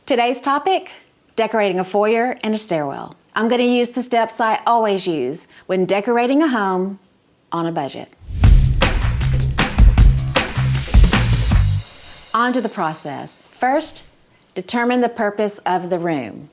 Today's topic, decorating a foyer and a stairwell. I'm going to use the steps I always use when decorating a home on a budget. On to the process. First, determine the purpose of the room.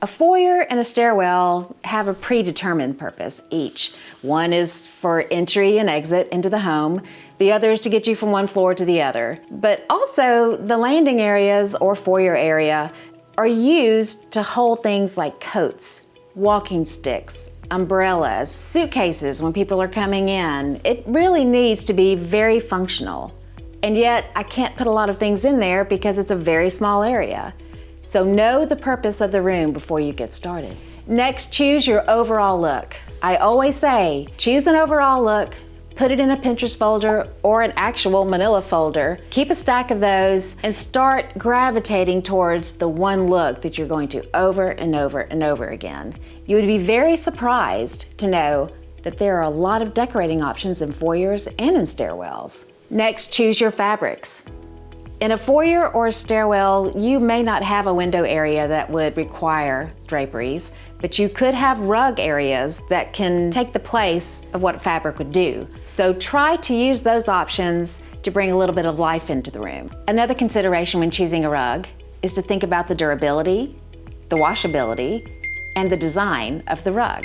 A foyer and a stairwell have a predetermined purpose each. One is for entry and exit into the home. The other is to get you from one floor to the other. But also, the landing areas or foyer area are used to hold things like coats, walking sticks, umbrellas, suitcases when people are coming in. It really needs to be very functional. And yet, I can't put a lot of things in there because it's a very small area. So know the purpose of the room before you get started. Next, choose your overall look. I always say, choose an overall look, put it in a Pinterest folder or an actual manila folder. Keep a stack of those and start gravitating towards the one look that you're going to over and over and over again. You would be very surprised to know that there are a lot of decorating options in foyers and in stairwells. Next, choose your fabrics. In a foyer or a stairwell, you may not have a window area that would require draperies, but you could have rug areas that can take the place of what fabric would do. So try to use those options to bring a little bit of life into the room. Another consideration when choosing a rug is to think about the durability, the washability, and the design of the rug.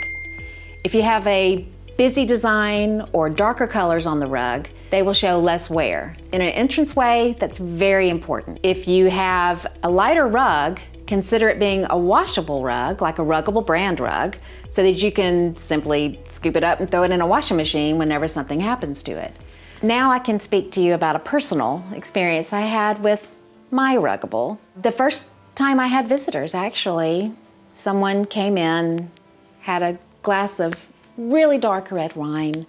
If you have a busy design or darker colors on the rug, they will show less wear. In an entranceway, that's very important. If you have a lighter rug, consider it being a washable rug, like a Ruggable brand rug, so that you can simply scoop it up and throw it in a washing machine whenever something happens to it. Now I can speak to you about a personal experience I had with my Ruggable. The first time I had visitors, actually, someone came in, had a glass of really dark red wine,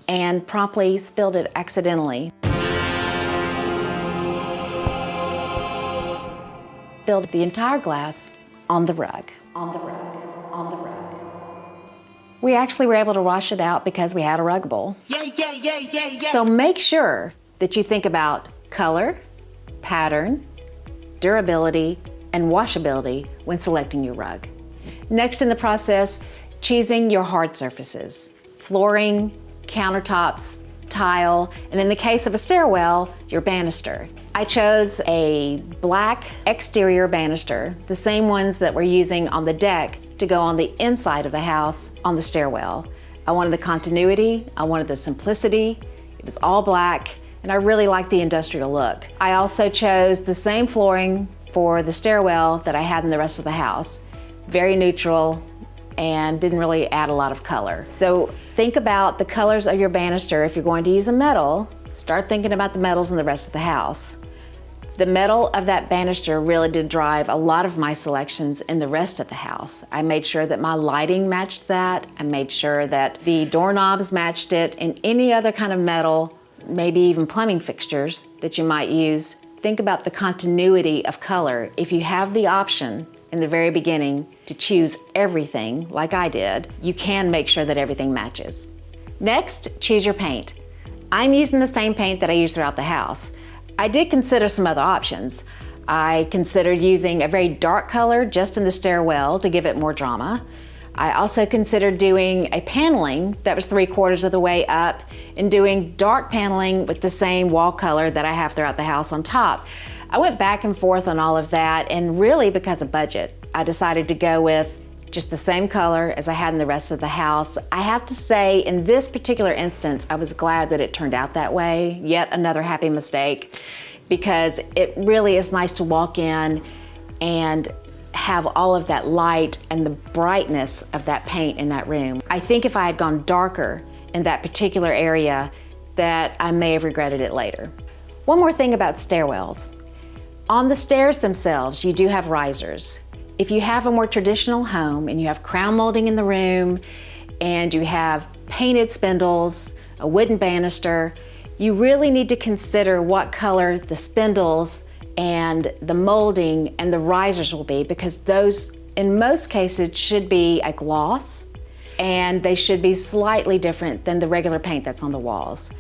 and promptly spilled it accidentally. Spilled the entire glass on the rug. We actually were able to wash it out because we had a Ruggable. Yeah. So make sure that you think about color, pattern, durability, and washability when selecting your rug. Next in the process, choosing your hard surfaces. Flooring, countertops, tile, and in the case of a stairwell, your banister. I chose a black exterior banister, the same ones that we're using on the deck to go on the inside of the house on the stairwell. I wanted the continuity, I wanted the simplicity, it was all black, and I really liked the industrial look. I also chose the same flooring for the stairwell that I had in the rest of the house. Very neutral, and didn't really add a lot of color. So think about the colors of your banister. If you're going to use a metal, start thinking about the metals in the rest of the house. The metal of that banister really did drive a lot of my selections in the rest of the house. I made sure that my lighting matched that. I made sure that the doorknobs matched it, and any other kind of metal, maybe even plumbing fixtures that you might use. Think about the continuity of color. If you have the option in the very beginning to choose everything like I did, you can make sure that everything matches. Next, choose your paint. I'm using the same paint that I use throughout the house. I did consider some other options. I considered using a very dark color just in the stairwell to give it more drama. I also considered doing a paneling that was 3/4 of the way up and doing dark paneling with the same wall color that I have throughout the house on top. I went back and forth on all of that, and really because of budget, I decided to go with just the same color as I had in the rest of the house. I have to say, in this particular instance, I was glad that it turned out that way. Yet another happy mistake, because it really is nice to walk in and have all of that light and the brightness of that paint in that room. I think if I had gone darker in that particular area, that I may have regretted it later. One more thing about stairwells. On the stairs themselves, you do have risers. If you have a more traditional home and you have crown molding in the room and you have painted spindles, a wooden banister, you really need to consider what color the spindles and the molding and the risers will be, because those, in most cases, should be a gloss, and they should be slightly different than the regular paint that's on the walls.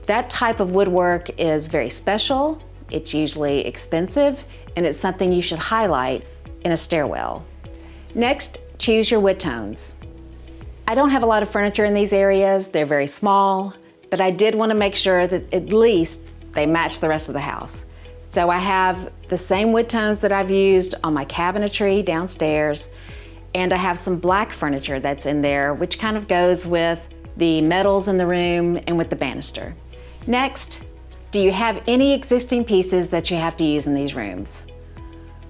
That type of woodwork is very special It's usually expensive, and it's something you should highlight in a stairwell. Next, choose your wood tones. I don't have a lot of furniture in these areas. They're very small, but I did want to make sure that at least they match the rest of the house. So I have the same wood tones that I've used on my cabinetry downstairs, and I have some black furniture that's in there, which kind of goes with the metals in the room and with the banister. Next, do you have any existing pieces that you have to use in these rooms?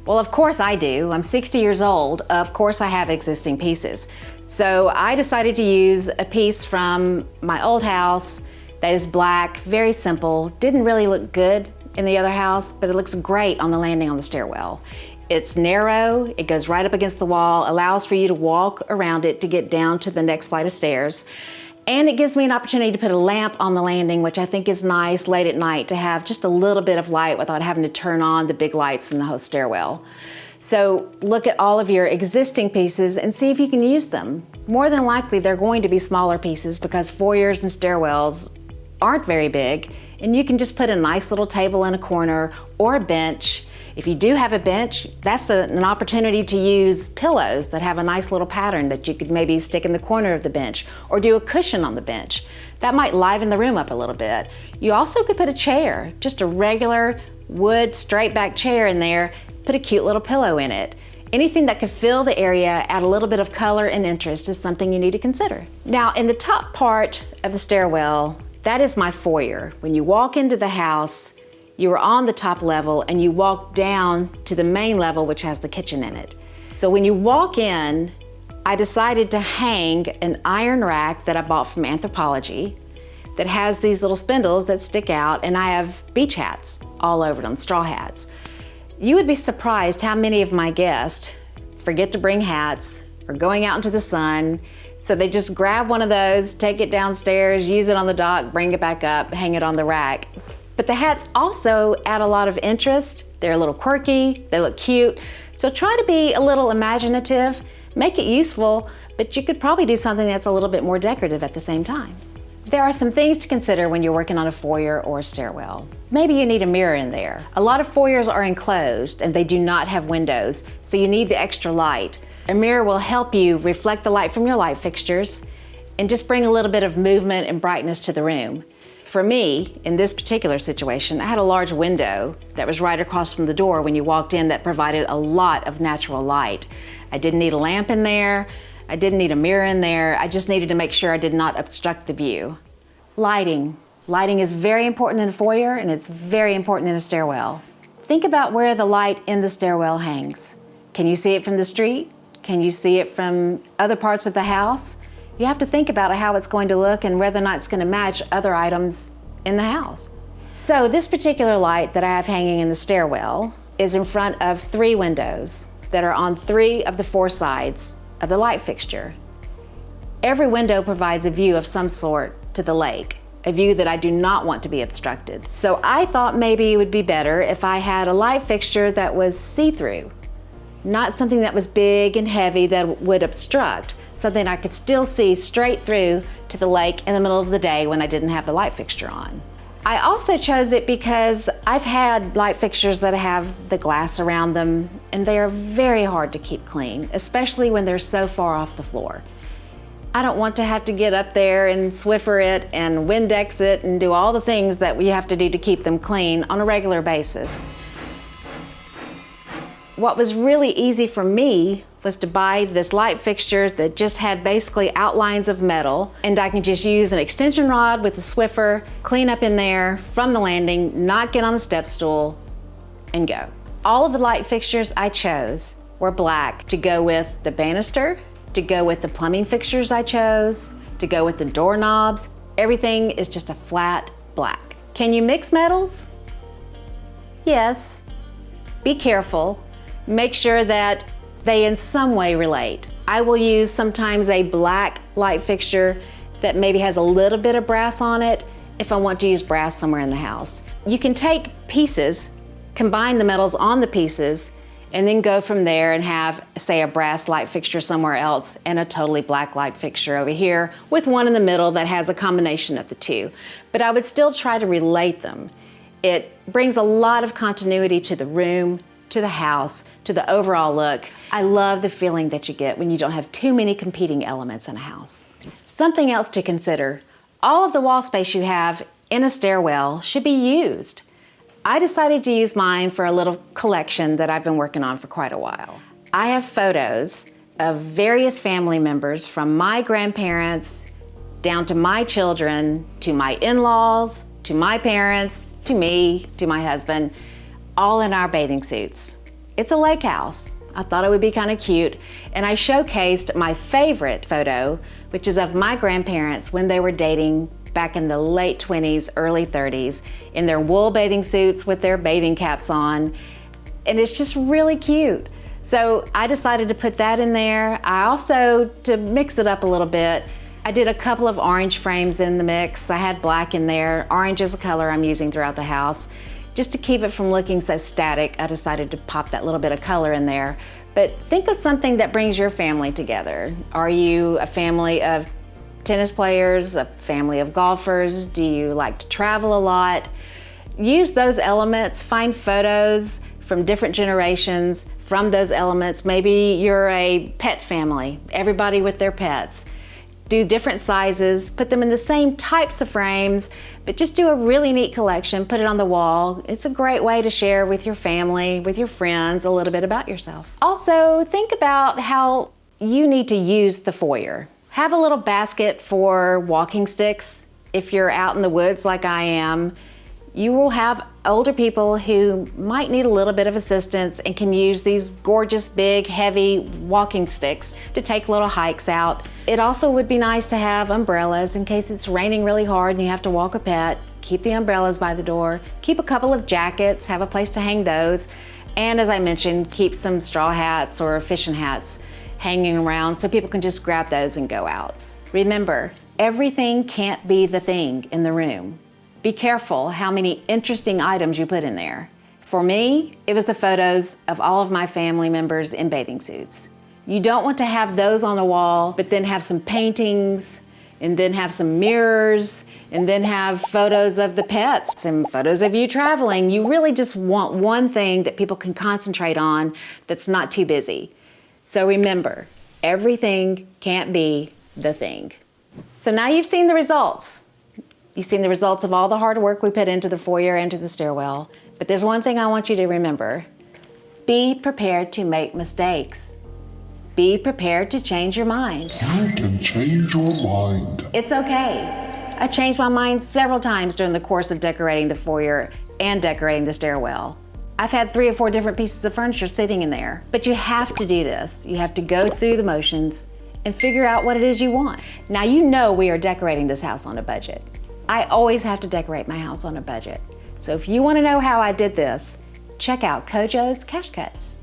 Well, of course I do. I'm 60 years old. Of course I have existing pieces. So I decided to use a piece from my old house that is black, very simple. Didn't really look good in the other house, but it looks great on the landing on the stairwell. It's narrow, it goes right up against the wall, allows for you to walk around it to get down to the next flight of stairs. And it gives me an opportunity to put a lamp on the landing, which I think is nice late at night to have just a little bit of light without having to turn on the big lights in the whole stairwell. So look at all of your existing pieces and see if you can use them. More than likely, they're going to be smaller pieces because foyers and stairwells aren't very big, and you can just put a nice little table in a corner or a bench. If you do have a bench, that's an opportunity to use pillows that have a nice little pattern that you could maybe stick in the corner of the bench or do a cushion on the bench. That might liven the room up a little bit. You also could put a chair, just a regular wood straight back chair in there, put a cute little pillow in it. Anything that could fill the area, add a little bit of color and interest is something you need to consider. Now, in the top part of the stairwell, that is my foyer. When you walk into the house, you are on the top level and you walk down to the main level, which has the kitchen in it. So when you walk in, I decided to hang an iron rack that I bought from Anthropologie that has these little spindles that stick out, and I have beach hats all over them, straw hats. You would be surprised how many of my guests forget to bring hats or going out into the sun, so they just grab one of those, take it downstairs, use it on the dock, bring it back up, hang it on the rack. But the hats also add a lot of interest. They're a little quirky, they look cute. So try to be a little imaginative, make it useful, but you could probably do something that's a little bit more decorative at the same time. There are some things to consider when you're working on a foyer or a stairwell. Maybe you need a mirror in there. A lot of foyers are enclosed and they do not have windows, so you need the extra light. A mirror will help you reflect the light from your light fixtures and just bring a little bit of movement and brightness to the room. For me, in this particular situation, I had a large window that was right across from the door when you walked in that provided a lot of natural light. I didn't need a lamp in there. I didn't need a mirror in there. I just needed to make sure I did not obstruct the view. Lighting. Lighting is very important in a foyer and it's very important in a stairwell. Think about where the light in the stairwell hangs. Can you see it from the street? Can you see it from other parts of the house? You have to think about how it's going to look and whether or not it's going to match other items in the house. So this particular light that I have hanging in the stairwell is in front of 3 windows that are on 3 of the 4 sides of the light fixture. Every window provides a view of some sort to the lake, a view that I do not want to be obstructed. So I thought maybe it would be better if I had a light fixture that was see-through, not something that was big and heavy that would obstruct, something I could still see straight through to the lake in the middle of the day when I didn't have the light fixture on. I also chose it because I've had light fixtures that have the glass around them and they are very hard to keep clean, especially when they're so far off the floor. I don't want to have to get up there and Swiffer it and Windex it and do all the things that we have to do to keep them clean on a regular basis. What was really easy for me was to buy this light fixture that just had basically outlines of metal, and I can just use an extension rod with a Swiffer, clean up in there from the landing, not get on a step stool, and go. All of the light fixtures I chose were black to go with the banister, to go with the plumbing fixtures I chose, to go with the doorknobs. Everything is just a flat black. Can you mix metals? Yes. Be careful. Make sure that they in some way relate. I will use sometimes a black light fixture that maybe has a little bit of brass on it if I want to use brass somewhere in the house. You can take pieces, combine the metals on the pieces, and then go from there and have, say, a brass light fixture somewhere else and a totally black light fixture over here with one in the middle that has a combination of the two. But I would still try to relate them. It brings a lot of continuity to the room, to the house, to the overall look. I love the feeling that you get when you don't have too many competing elements in a house. Something else to consider, all of the wall space you have in a stairwell should be used. I decided to use mine for a little collection that I've been working on for quite a while. I have photos of various family members, from my grandparents down to my children, to my in-laws, to my parents, to me, to my husband, all in our bathing suits. It's a lake house. I thought it would be kind of cute, and I showcased my favorite photo, which is of my grandparents when they were dating back in the late 20s, early 30s, in their wool bathing suits with their bathing caps on, and it's just really cute. So I decided to put that in there. I also, to mix it up a little bit, I did a couple of orange frames in the mix. I had black in there. Orange is a color I'm using throughout the house. Just to keep it from looking so static, I decided to pop that little bit of color in there. But think of something that brings your family together. Are you a family of tennis players, a family of golfers? Do you like to travel a lot? Use those elements, find photos from different generations from those elements. Maybe you're a pet family, everybody with their pets. Do different sizes, put them in the same types of frames, but just do a really neat collection, put it on the wall. It's a great way to share with your family, with your friends, a little bit about yourself. Also, think about how you need to use the foyer. Have a little basket for walking sticks. If you're out in the woods like I am, you will have older people who might need a little bit of assistance and can use these gorgeous, big, heavy walking sticks to take little hikes out. It also would be nice to have umbrellas in case it's raining really hard and you have to walk a pet. Keep the umbrellas by the door. Keep a couple of jackets, have a place to hang those. And as I mentioned, keep some straw hats or fishing hats hanging around so people can just grab those and go out. Remember, everything can't be the thing in the room. Be careful how many interesting items you put in there. For me, it was the photos of all of my family members in bathing suits. You don't want to have those on the wall, but then have some paintings, and then have some mirrors, and then have photos of the pets and photos of you traveling. You really just want one thing that people can concentrate on that's not too busy. So remember, everything can't be the thing. So now you've seen the results. You've seen the results of all the hard work we put into the foyer and to the stairwell. But there's one thing I want you to remember. Be prepared to make mistakes. Be prepared to change your mind. You can change your mind. It's okay. I changed my mind several times during the course of decorating the foyer and decorating the stairwell. I've had 3 or 4 different pieces of furniture sitting in there. But you have to do this. You have to go through the motions and figure out what it is you want. Now you know we are decorating this house on a budget. I always have to decorate my house on a budget. So if you want to know how I did this, check out KOJO's Cash Cuts.